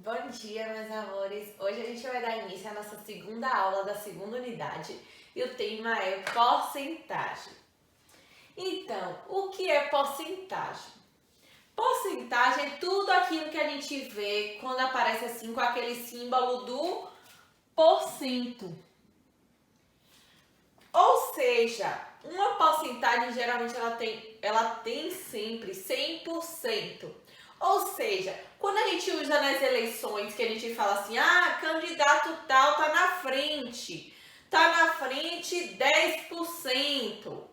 Bom dia, meus amores! Hoje a gente vai dar início à nossa segunda aula da segunda unidade e o tema é porcentagem. Então, o que é porcentagem? Porcentagem é tudo aquilo que a gente vê quando aparece assim com aquele símbolo do porcento. Ou seja, uma porcentagem geralmente ela tem sempre 100%. Ou seja, quando a gente usa nas eleições que a gente fala assim, candidato tal tá na frente 10%.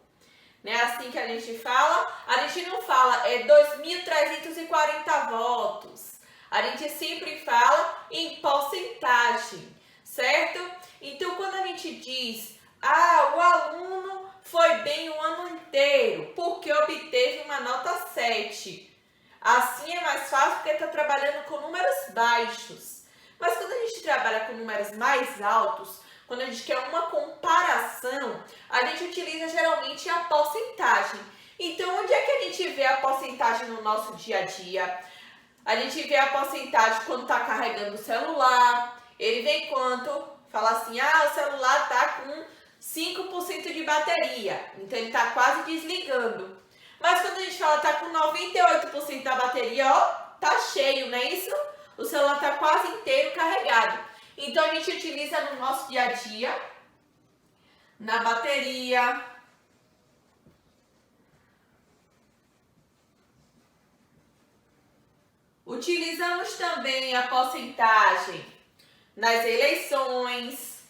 Não é assim que a gente fala? A gente não fala 2.340 votos. A gente sempre fala em porcentagem, certo? Então, quando a gente diz, o aluno foi bem o ano inteiro porque obteve uma nota 7. Assim é mais fácil porque está trabalhando com números baixos. Mas quando a gente trabalha com números mais altos, quando a gente quer uma comparação, a gente utiliza geralmente a porcentagem. Então, onde é que a gente vê a porcentagem no nosso dia a dia? A gente vê a porcentagem quando está carregando o celular. Ele vem quanto? Fala assim, o celular está com 5% de bateria. Então, ele está quase desligando. Mas quando a gente fala tá com 98% da bateria, tá cheio, não é isso? O celular tá quase inteiro carregado. Então, a gente utiliza no nosso dia a dia, na bateria. Utilizamos também a porcentagem nas eleições,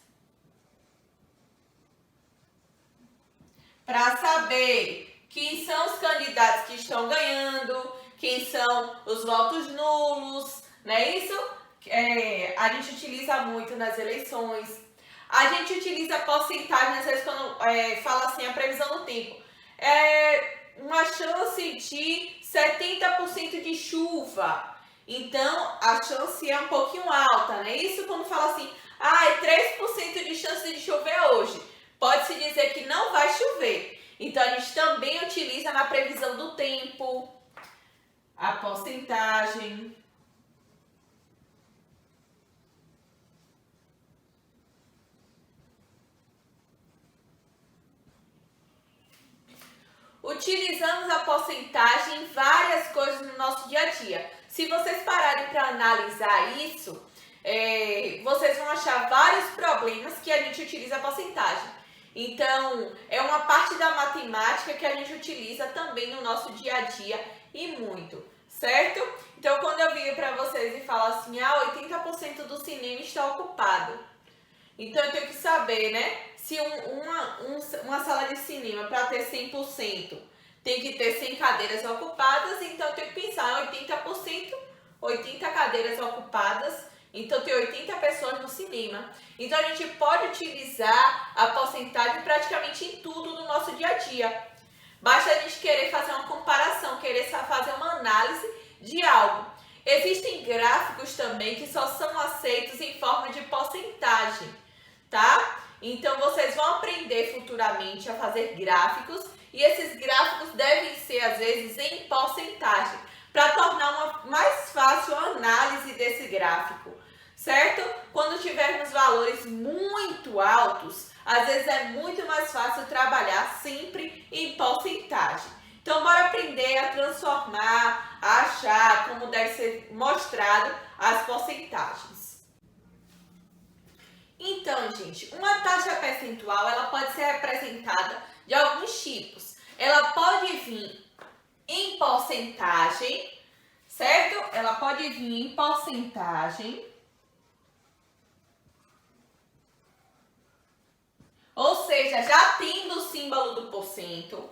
para saber quem são os candidatos que estão ganhando, quem são os votos nulos, não é isso? A gente utiliza muito nas eleições. A gente utiliza a porcentagem, às vezes, quando fala assim, a previsão do tempo. Uma chance de 70% de chuva. Então, a chance é um pouquinho alta, não é isso? Quando fala assim, 3% de chance de chover hoje. Pode-se dizer que não vai chover. Então, a gente também utiliza na previsão do tempo a porcentagem. Utilizamos a porcentagem em várias coisas no nosso dia a dia. Se vocês pararem para analisar isso, vocês vão achar vários problemas que a gente utiliza a porcentagem. Então, é uma parte da matemática que a gente utiliza também no nosso dia a dia e muito, certo? Então, quando eu viro para vocês e falo assim, 80% do cinema está ocupado. Então, eu tenho que saber, né? Se uma sala de cinema, para ter 100%, tem que ter 100 cadeiras ocupadas, então eu tenho que pensar 80%, 80 cadeiras ocupadas. Então, tem 80 pessoas no cinema. Então, a gente pode utilizar a porcentagem praticamente em tudo no nosso dia a dia. Basta a gente querer fazer uma comparação, querer fazer uma análise de algo. Existem gráficos também que só são aceitos em forma de porcentagem, tá? Então, vocês vão aprender futuramente a fazer gráficos e esses gráficos devem ser, às vezes, em porcentagem, para tornar mais fácil a análise desse gráfico, certo? Quando tivermos valores muito altos, às vezes é muito mais fácil trabalhar sempre em porcentagem. Então, bora aprender a transformar, a achar como deve ser mostrado as porcentagens. Então, gente, uma taxa percentual, ela pode ser representada de alguns tipos. Ela pode vir em porcentagem, certo? Ela pode vir em porcentagem. Ou seja, já tendo o símbolo do porcento.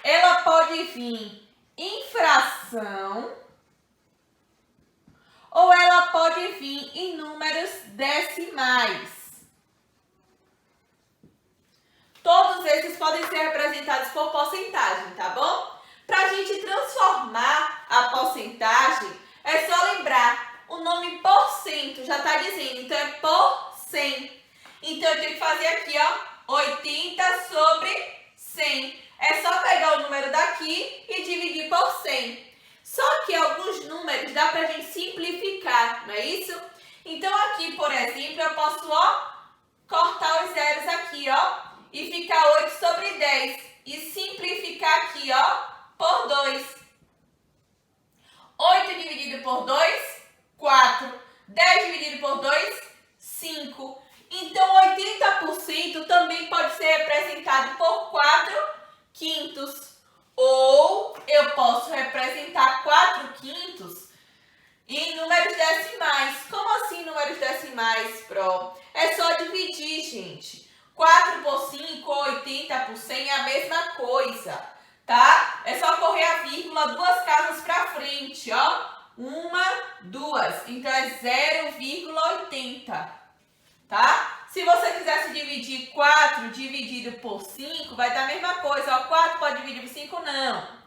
Ela pode vir em fração. Ou ela pode vir em números decimais. Todos esses podem ser representados por porcentagem, tá bom? Para a gente transformar a porcentagem, é só lembrar, o nome porcento já está dizendo, então é por 100. Então, eu tenho que fazer aqui, 80 sobre 100. É só pegar o número daqui e dividir por 100. Só que alguns números dá para a gente simplificar, não é isso? fica 8 sobre 10. E simplificar aqui, ó, por 2. 8 dividido por 2, 4. 10 dividido por 2, 5. Então, 80% também pode ser representado por 4 quintos. Ou eu posso representar 4 quintos em números decimais. Como assim números decimais, Pro? É só dividir, gente. 4 por 5 ou 80 por 100 é a mesma coisa, tá? É só correr a vírgula 2 casas para frente, ó. 1, 2. Então, é 0,80, tá? Se você quisesse dividir 4 dividido por 5, vai dar a mesma coisa, ó. 4 pode dividir por 5? Não.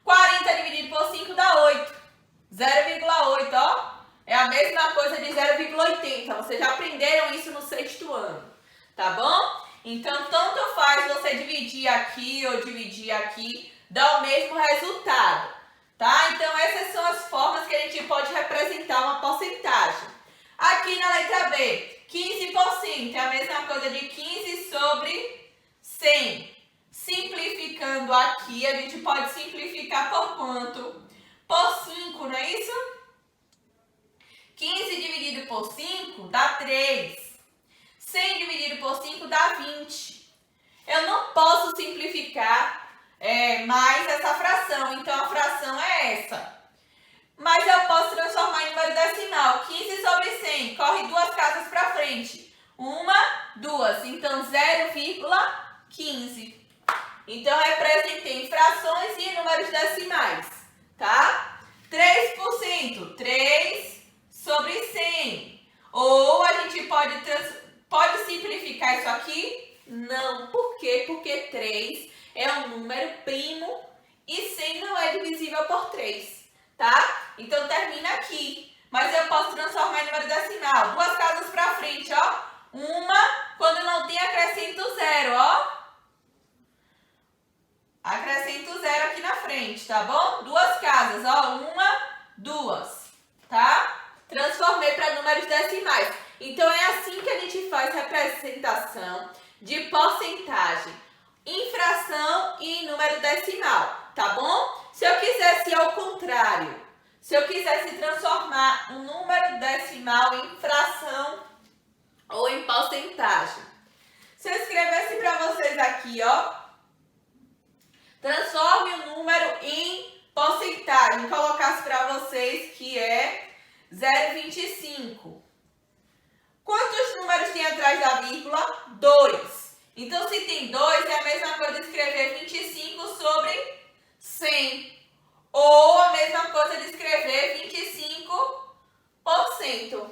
40 dividido por 5 dá 8. 0,8, ó. É a mesma coisa de 0,80. Vocês já aprenderam isso no 6º ano, tá bom? Então, tanto faz você dividir aqui ou dividir aqui, dá o mesmo resultado, tá? Então, essas são as formas que a gente pode representar uma porcentagem. Aqui na letra B, 15% é a mesma coisa de 15 sobre 100. Simplificando aqui, a gente pode simplificar por quanto? Por 5, não é isso? 15 dividido por 5 dá 3. 100 dividido por 5 dá 20. Eu não posso simplificar mais essa fração, então a fração é essa. Mas eu posso transformar em número decimal. 15 sobre 100, corre 2 casas para frente. 1, 2, então 0,15. Então, representei em frações e números decimais, tá? 3%, 3 sobre 100. Ou a gente pode simplificar isso aqui? Não. Por quê? Porque 3 é um número primo e 100 não é divisível por 3, tá? Então, termina aqui. Mas eu posso transformar em número decimal. 2 casas para frente, ó. 1, quando não tem, acrescento 0, ó. Acrescento 0 aqui na frente, tá bom? 2 casas, ó. 1, 2, tá? Transformei para números decimais. Então, é assim que a gente faz representação de porcentagem em fração e em número decimal, tá bom? Se eu quisesse ao contrário, se eu quisesse transformar um número decimal em fração ou em porcentagem, se eu escrevesse para vocês aqui, ó, transforme o número em porcentagem, colocasse para vocês que é 0,25. Quantos números tem atrás da vírgula? 2. Então, se tem 2, é a mesma coisa de escrever 25 sobre 100. Ou a mesma coisa de escrever 25%.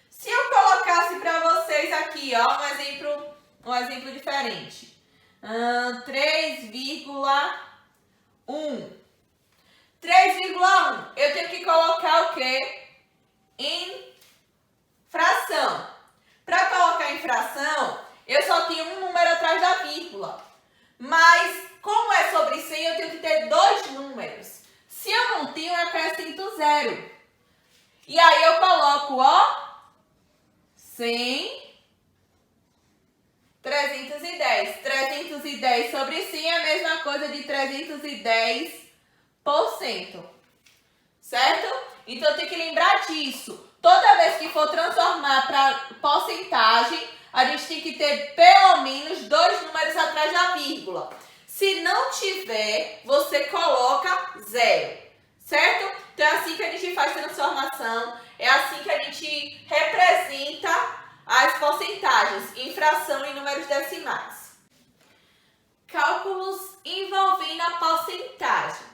Se eu colocasse para vocês aqui, ó, um exemplo diferente. 3,1. 3,1. Eu tenho que colocar o quê? Em fração. Para colocar em fração, eu só tenho um número atrás da vírgula. Mas, como é sobre 100, eu tenho que ter 2 números. Se eu não tenho, eu acrescento 0. E aí eu coloco, ó, 100, 310. 310 sobre 100 é a mesma coisa de 310%. Certo? Então, eu tenho que lembrar disso. Toda vez que for transformar para porcentagem, a gente tem que ter pelo menos 2 números atrás da vírgula. Se não tiver, você coloca 0. Certo? Então, é assim que a gente faz transformação. É assim que a gente representa as porcentagens em fração e números decimais. Cálculos envolvendo a porcentagem.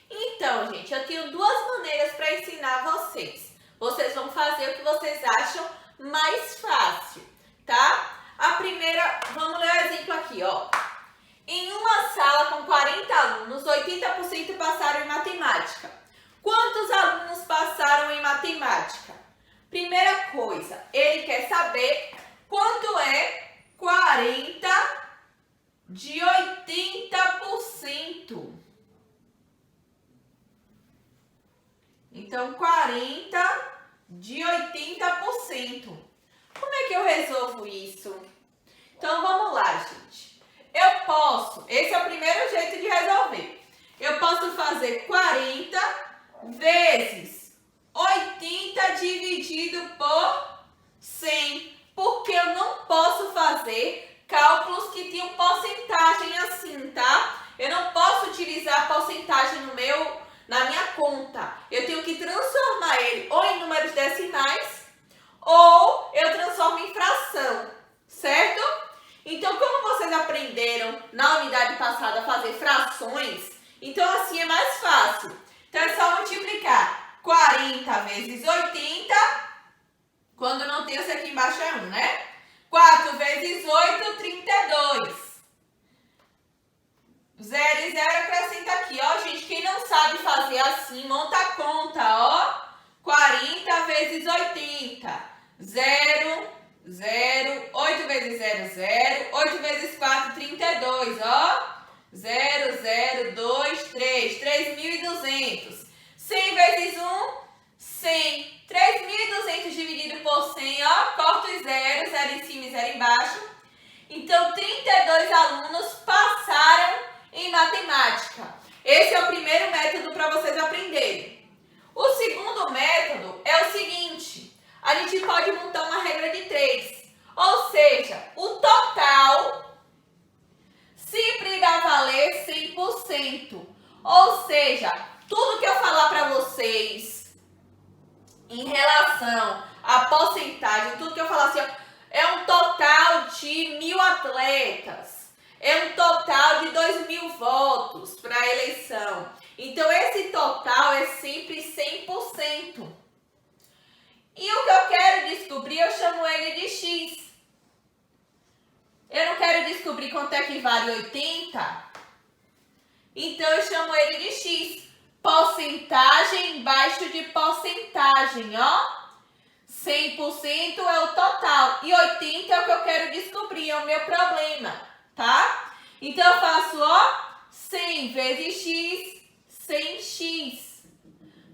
Então, gente, eu tenho 2 maneiras para ensinar vocês. Vocês vão fazer o que vocês acham mais fácil, tá? A primeira, vamos ler o exemplo aqui, ó. Em uma sala com 40 alunos, 80% passaram em matemática. Quantos alunos passaram em matemática? Primeira coisa, ele quer saber quanto é 40 de 80%. Então, 40 de 80%. Como é que eu resolvo isso? Então, vamos lá, gente. Eu posso, esse é o primeiro jeito de resolver. Eu posso fazer 40 vezes 80 dividido por 100. Porque eu não posso fazer cálculos que tenham porcentagem assim, tá? Eu não posso utilizar porcentagem na minha conta. Eu tenho que transformar ele ou em números decimais ou eu transformo em fração, certo? Então, como vocês aprenderam na unidade passada a fazer frações, então assim é mais fácil. Então, é só multiplicar 40 vezes 80, quando não tem esse aqui embaixo é 1, né? 4 vezes 8, 32. 0 e 0 acrescenta aqui, ó, gente. Quem não sabe fazer assim, monta a conta, ó. 40 vezes 80. 0, 0. 8 vezes 0, 0. 8 vezes 4, 32, ó. 0, 0, 2, 3. 3.200. 100 vezes 1, 100. 3.200 dividido por 100, ó. Corta os zeros, 0 em cima e 0 embaixo. Então, 32 alunos passaram em matemática. Esse é o primeiro método para vocês aprenderem. O segundo método é o seguinte: a gente pode montar uma regra de 3. Ou seja, o total sempre irá valer 100%. Ou seja, tudo que eu falar para vocês em relação à porcentagem, tudo que eu falar assim, ó, é um total de 1.000 atletas. É um total de 2.000 votos para a eleição. Então, esse total é sempre 100%. E o que eu quero descobrir, eu chamo ele de X. Eu não quero descobrir quanto é que vale 80. Então, eu chamo ele de X. Porcentagem embaixo de porcentagem, ó. 100% é o total. E 80 é o que eu quero descobrir, é o meu problema. Tá? Então, eu faço, ó, 100 vezes x, 100x.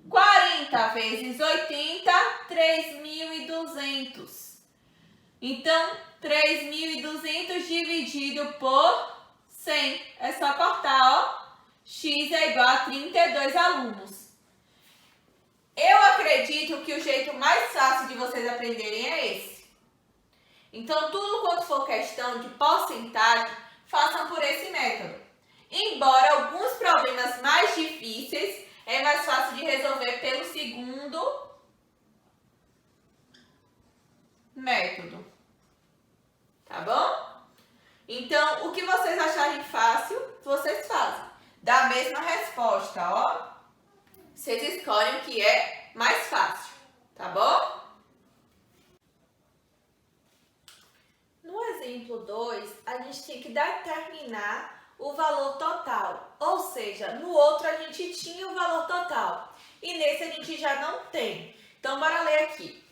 40 vezes 80, 3.200. Então, 3.200 dividido por 100. É só cortar, ó. X é igual a 32 alunos. Eu acredito que o jeito mais fácil de vocês aprenderem é esse. Então, tudo quanto for questão de porcentagem, façam por esse método. Embora alguns problemas mais difíceis é mais fácil de resolver pelo segundo método. Tá bom? Então, o que vocês acharem fácil, vocês fazem. Dá a mesma resposta, ó. Vocês escolhem o que é mais fácil, tá bom? No exemplo 2, a gente tem que determinar o valor total. Ou seja, no outro a gente tinha o valor total e nesse a gente já não tem. Então, bora ler aqui.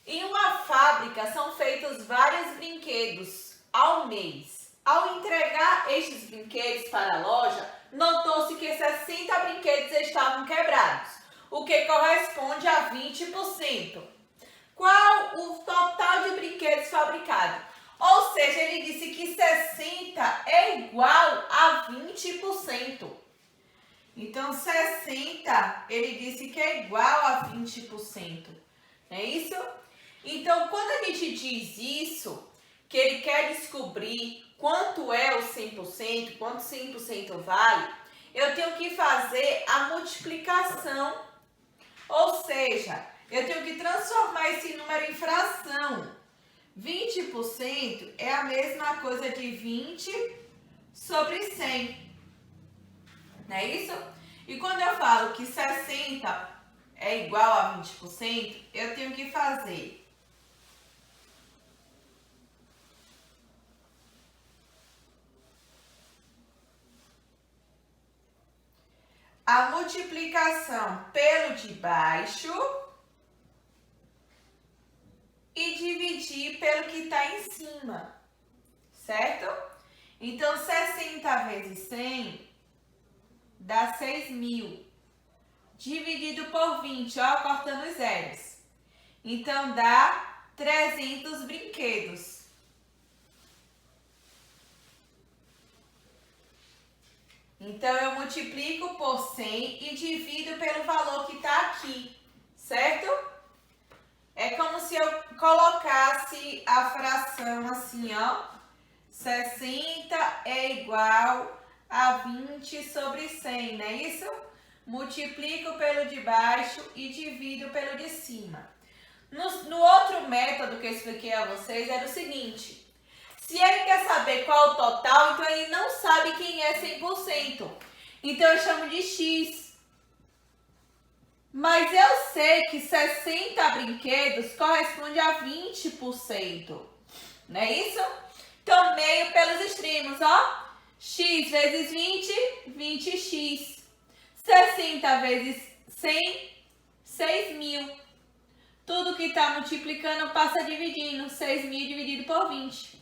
Em uma fábrica são feitos vários brinquedos ao mês. Ao entregar estes brinquedos para a loja, notou-se que 60 brinquedos estavam quebrados, o que corresponde a 20%. Qual o total de brinquedos fabricados? Ou seja, ele disse que 60 é igual a 20%. Então, 60, ele disse que é igual a 20%. Não é isso? Então, quando a gente diz isso, que ele quer descobrir quanto é o 100%, quanto 100% vale, eu tenho que fazer a multiplicação. Ou seja, eu tenho que transformar esse número em fração. 20% é a mesma coisa de 20 sobre 100. Não é isso? E quando eu falo que 60 é igual a 20%, eu tenho que fazer a multiplicação pelo de baixo e dividir pelo que está em cima, certo? Então, 60 vezes 100 dá 6.000. Dividido por 20, ó, cortando os zeros. Então, dá 300 brinquedos. Então, eu multiplico por 100 e divido pelo valor que está aqui, certo? É como se eu colocasse a fração assim, ó. 60 é igual a 20 sobre 100, não é isso? Multiplico pelo de baixo e divido pelo de cima. No outro método que eu expliquei a vocês era o seguinte. Se ele quer saber qual é o total, então ele não sabe quem é 100%. Então eu chamo de X. Mas eu sei que 60 brinquedos corresponde a 20%. Não é isso? Então, meio pelos extremos, ó. X vezes 20, 20x. 60 vezes 100, 6.000. Tudo que está multiplicando passa dividindo. 6.000 dividido por 20.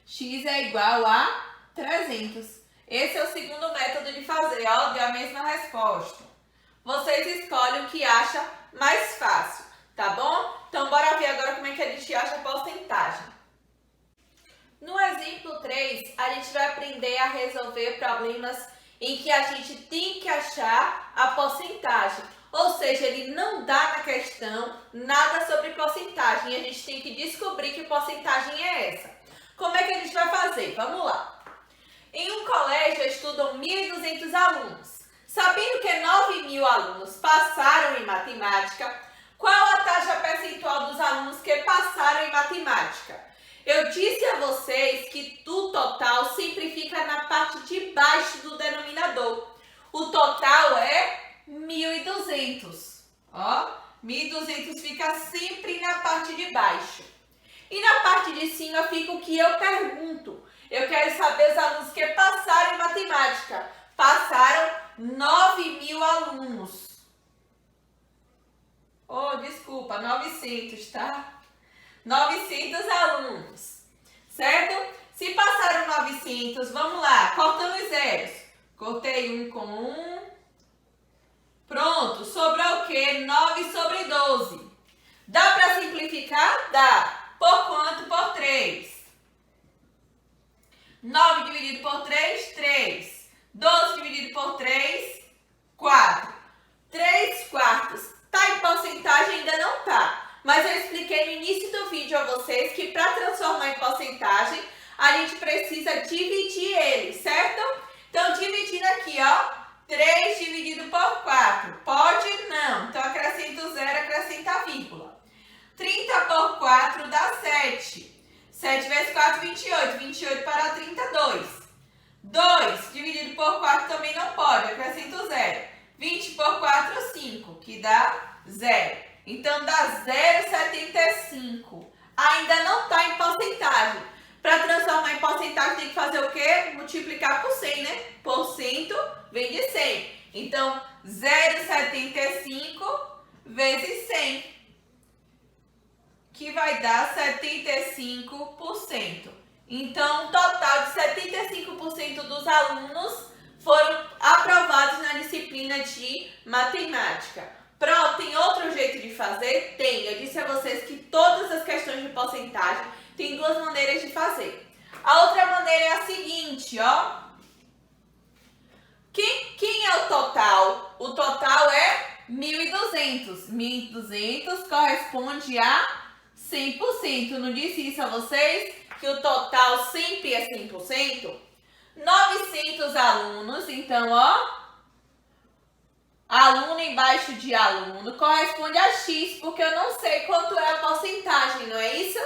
X é igual a 300. Esse é o segundo método de fazer, ó. Deu a mesma resposta. Vocês escolhem o que acha mais fácil, tá bom? Então, bora ver agora como é que a gente acha a porcentagem. No exemplo 3, a gente vai aprender a resolver problemas em que a gente tem que achar a porcentagem. Ou seja, ele não dá na questão nada sobre porcentagem e a gente tem que descobrir que porcentagem é essa. Como é que a gente vai fazer? Vamos lá. Em um colégio estudam 1.200 alunos. Sabendo que 9.000 alunos passaram em matemática, qual a taxa percentual dos alunos que passaram em matemática? Eu disse a vocês que o total sempre fica na parte de baixo do denominador. O total é 1.200. Ó, 1.200 fica sempre na parte de baixo. E na parte de cima fica o que eu pergunto. Eu quero saber os alunos que passaram em matemática. Passaram 9.000 alunos. Oh, desculpa, 900, tá? 900 alunos, certo? Se passaram 900, vamos lá, cortando os zeros. Cortei 1 com 1. Pronto, sobrou o quê? 9 sobre 12. Dá para simplificar? Dá. Por quanto? Por 3. 9 dividido por 3, 3. 12 dividido por 3, 4. 3 quartos. Tá em porcentagem? Ainda não tá. Mas eu expliquei no início do vídeo a vocês que para transformar em porcentagem, a gente precisa dividir ele, certo? Então, dividindo aqui, ó. 3 dividido por 4. Pode? Não. Então, acrescenta o zero, acrescenta a vírgula. 30 por 4 dá 7. 7 vezes 4, 28. 28 para 30, 2. 2 dividido por 4 também não pode, acrescenta o zero. 20 por 4, 5, que dá 0. Então, dá 0,75. Ainda não está em porcentagem. Para transformar em porcentagem, tem que fazer o quê? Multiplicar por 100, né? Por cento vem de 100. Então, 0,75 vezes 100, que vai dar 75%. Então, um total de 75% dos alunos foram aprovados na disciplina de matemática. Pronto, tem outro jeito de fazer? Tem. Eu disse a vocês que todas as questões de porcentagem tem duas maneiras de fazer. A outra maneira é a seguinte, ó. Quem é o total? O total é 1.200. 1.200 corresponde a 100%. Não disse isso a vocês? Que o total sempre é 100%? 900 alunos, então, ó. Aluno embaixo de aluno corresponde a X, porque eu não sei quanto é a porcentagem, não é isso?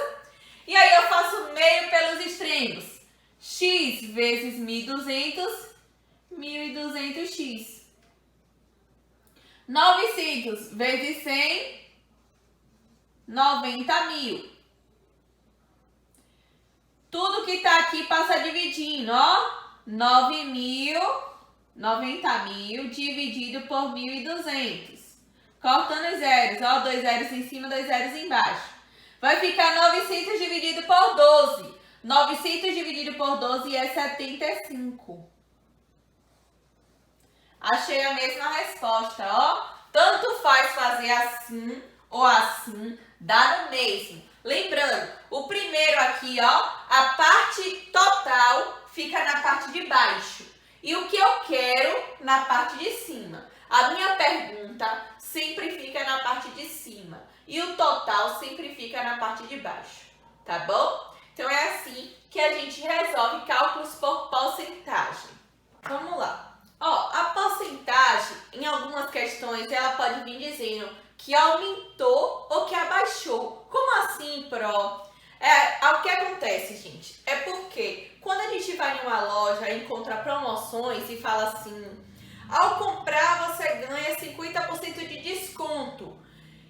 E aí eu faço meio pelos extremos. X vezes 1.200, 1.200x. 900 vezes 100, 90.000. Tudo que tá aqui passa dividindo, ó. 90.000 dividido por 1.200. Cortando os zeros, ó, 2 zeros em cima, 2 zeros embaixo. Vai ficar 900 dividido por 12. 900 dividido por 12 é 75. Achei a mesma resposta, ó. Tanto faz fazer assim ou assim, dá no mesmo. Lembrando, o primeiro aqui, ó, a parte total fica na parte de baixo. e o que eu quero na parte de cima. A minha pergunta sempre fica na parte de cima e o total sempre fica na parte de baixo, tá bom? Então é assim que a gente resolve cálculos por porcentagem. Vamos lá. Ó, a porcentagem, em algumas questões, ela pode vir dizendo que aumentou ou que abaixou. Como assim, Pro? O que acontece, gente? É porque quando a gente vai em uma loja e encontra promoções e fala assim, ao comprar você ganha 50% de desconto.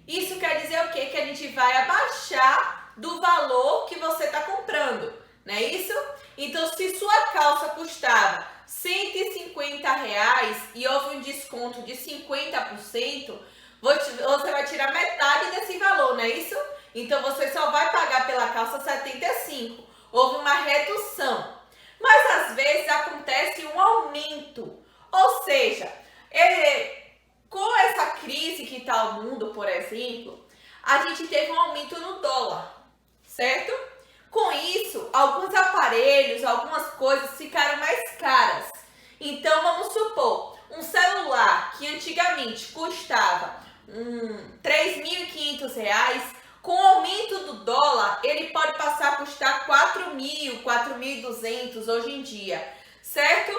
Isso quer dizer o quê? Que a gente vai abaixar do valor que você está comprando, não é isso? Então, se sua calça custava R$150 e houve um desconto de 50%, você vai tirar metade desse valor, não é isso? Então, você só vai pagar pela calça 75. Houve uma redução. Mas, às vezes, acontece um aumento. Ou seja, com essa crise que está o mundo, por exemplo, a gente teve um aumento no dólar, certo? Com isso, alguns aparelhos, algumas coisas ficaram mais caras. Então, vamos supor, um celular que antigamente custava R$3.500, com o aumento do dólar, ele pode passar a custar R$4.000, R$4.200 hoje em dia, certo?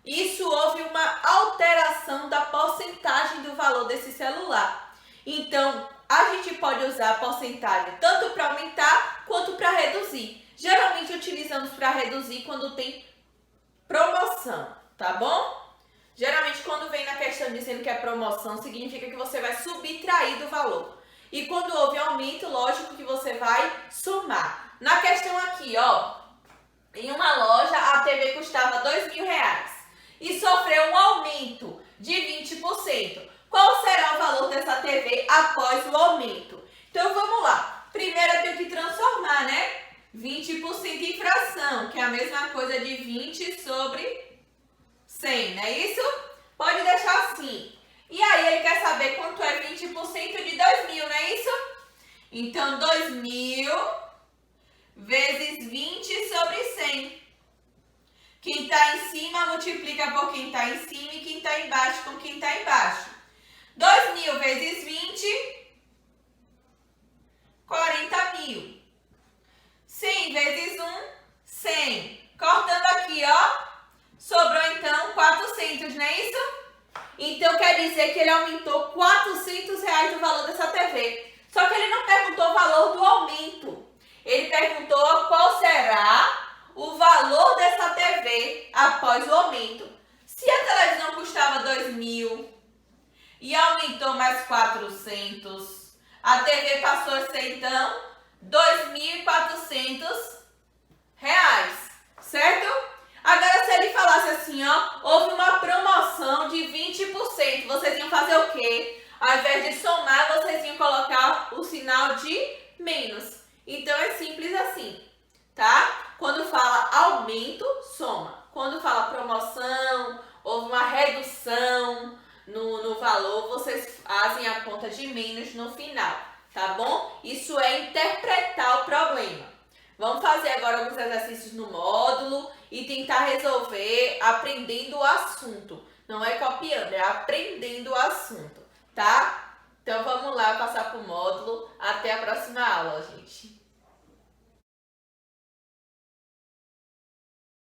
Isso houve uma alteração da porcentagem do valor desse celular. Então, a gente pode usar a porcentagem tanto para aumentar quanto para reduzir. Geralmente utilizamos para reduzir quando tem promoção, tá bom? Geralmente quando vem na questão dizendo que é promoção, significa que você vai subtrair do valor. E quando houve aumento, lógico que você vai somar. Na questão aqui, ó, em uma loja a TV custava R$2.000 e sofreu um aumento de 20%. Qual será o valor dessa TV após o aumento? Então vamos lá. Primeiro eu tenho que transformar, né? 20% em fração, que é a mesma coisa de 20 sobre 100, não é isso? Pode deixar assim. E aí ele quer saber quanto é 20% de 2.000, não é isso? Então 2.000 vezes 20 sobre 100. Quem está em cima multiplica por quem está em cima e quem está embaixo com quem está embaixo. 2.000 vezes 20, 40.000. 100 vezes 1, 100. Cortando aqui, ó, sobrou então 400, não é isso? Então quer dizer que ele aumentou R$400 do valor dessa TV. Só que ele não perguntou o valor do aumento. Ele perguntou qual será o valor dessa TV após o aumento. Se a televisão custava 2.000 e aumentou mais 400, a TV passou a ser então R$2.400, certo? Agora se ele falasse assim, ó, houve uma promoção de 20%, vocês iam fazer o quê? Ao invés de somar, vocês iam colocar o sinal de menos. Então é simples assim, tá? Quando fala aumento, soma. Quando fala promoção, houve uma redução no valor, vocês fazem a conta de menos no final, tá bom? Isso é interpretar o problema. Vamos fazer agora alguns exercícios no módulo e tentar resolver aprendendo o assunto. Não é copiando, é aprendendo o assunto, tá? Então vamos lá passar para o módulo. Até a próxima aula, gente.